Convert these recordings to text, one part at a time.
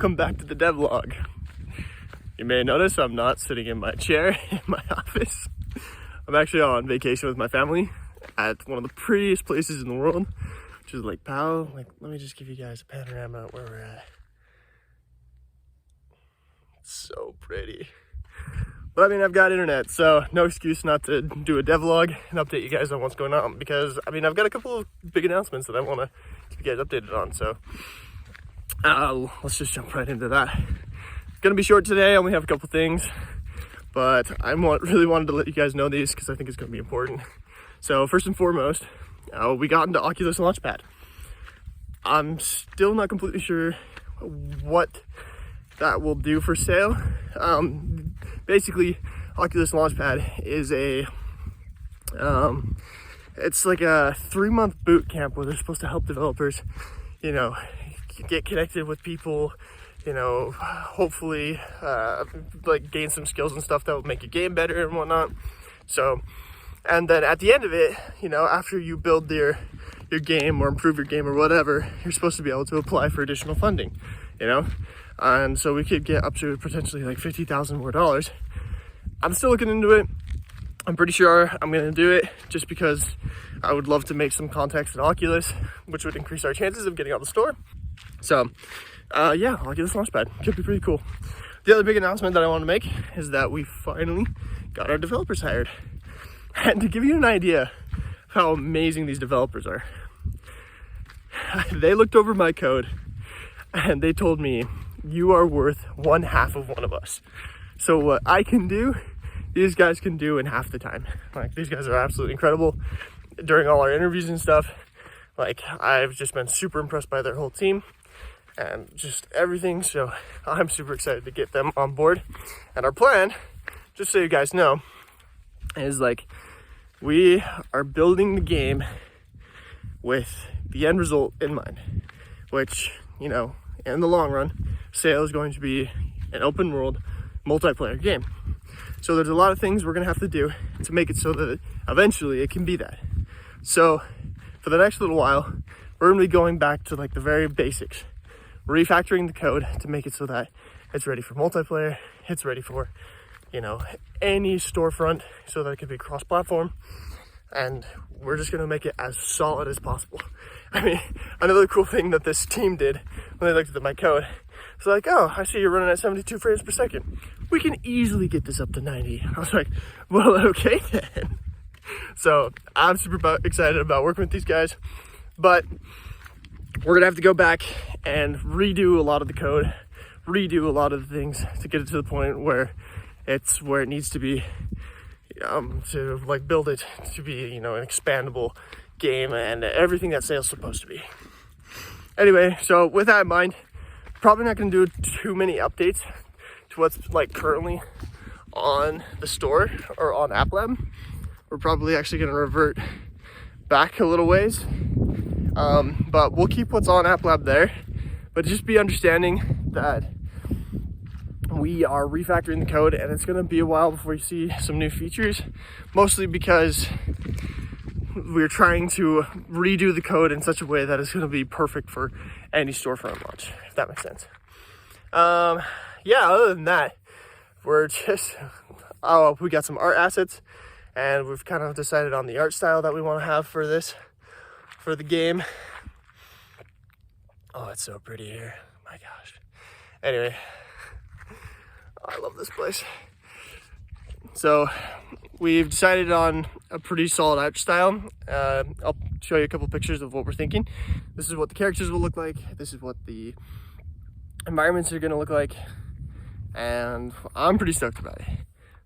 welcome back to the devlog. You may notice I'm not sitting in my chair in my office. I'm actually on vacation with my family at one of the prettiest places in the world, which is Lake Powell. Let me just give you guys a panorama of where we're at. It's so pretty. But I mean, I've got internet, so no excuse not to do a devlog and update you guys on what's going on, because I mean, I've got a couple of big announcements that I want to keep you guys updated on. So let's just jump right into that. It's gonna be short today. I only have a couple things, but I really wanted to let you guys know these because I think it's gonna be important. So first and foremost, we got into Oculus Launch Pad. I'm still not completely sure what that will do for sale. Basically, Oculus Launch Pad is it's like a 3-month boot camp where they're supposed to help developers, get connected with people, hopefully like gain some skills and stuff that will make your game better and whatnot. So, and then at the end of it, after you build your game or improve your game or whatever, you're supposed to be able to apply for additional funding, and so we could get up to potentially like $50,000 more. I'm still looking into it. I'm pretty sure I'm gonna do it just because I would love to make some contacts in Oculus, which would increase our chances of getting on the store. So yeah, Oculus Launchpad could be pretty cool. The other big announcement that I want to make is that we finally got our developers hired. And to give you an idea of how amazing these developers are, they looked over my code and they told me, you are worth 1/2 of one of us. So what I can do, these guys can do in half the time. Like, these guys are absolutely incredible. During all our interviews and stuff, I've just been super impressed by their whole team and just everything. So I'm super excited to get them on board. And our plan, just so you guys know, is we are building the game with the end result in mind, which, in the long run, Sail is going to be an open world multiplayer game. So there's a lot of things we're gonna have to do to make it so that eventually it can be that. So for the next little while, we're gonna be going back to the very basics, refactoring the code to make it so that it's ready for multiplayer, it's ready for, any storefront, so that it can be cross-platform. And we're just gonna make it as solid as possible. I mean, another cool thing that this team did when they looked at my code, it's like, oh, I see you're running at 72 frames per second. We can easily get this up to 90. I was like, well, okay then. So I'm super excited about working with these guys, but we're gonna have to go back and redo a lot of the code, redo a lot of the things to get it to the point where it's where it needs to be, to build it to be, an expandable game and everything that Sail's supposed to be. Anyway, so with that in mind, probably not going to do too many updates to what's currently on the store or on App Lab. We're probably actually going to revert back a little ways, but we'll keep what's on App Lab there. But just be understanding that we are refactoring the code and it's going to be a while before you see some new features, mostly because we're trying to redo the code in such a way that it's going to be perfect for any storefront launch, if that makes sense. Yeah, other than that, we're just, we got some art assets and we've kind of decided on the art style that we want to have for the game. Oh, it's so pretty here. My gosh. Anyway, I love this place. So we've decided on a pretty solid art style. I'll show you a couple pictures of what we're thinking. This is what the characters will look like. This is what the environments are gonna look like. And I'm pretty stoked about it.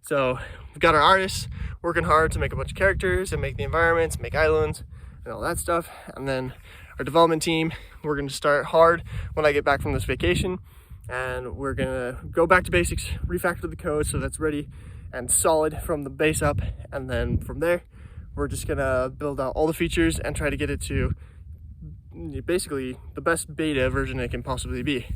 So we've got our artists working hard to make a bunch of characters and make the environments, make islands and all that stuff. And then our development team, we're gonna start hard when I get back from this vacation. And we're gonna go back to basics, refactor the code so that's ready and solid from the base up. And then from there, we're just gonna build out all the features and try to get it to basically the best beta version it can possibly be.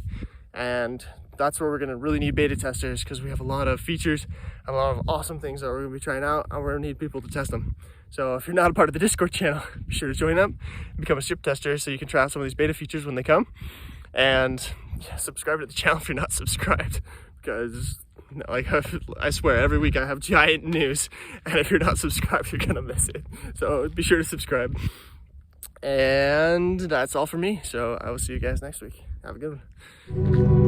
And that's where we're gonna really need beta testers, because we have a lot of features and a lot of awesome things that we're gonna be trying out, and we're gonna need people to test them. So if you're not a part of the Discord channel, be sure to join up and become a strip tester so you can try out some of these beta features when they come. And yeah, subscribe to the channel if you're not subscribed, because like I swear every week I have giant news, and if you're not subscribed, you're gonna miss it. So be sure to subscribe. And that's all for me. So I will see you guys next week. Have a good one.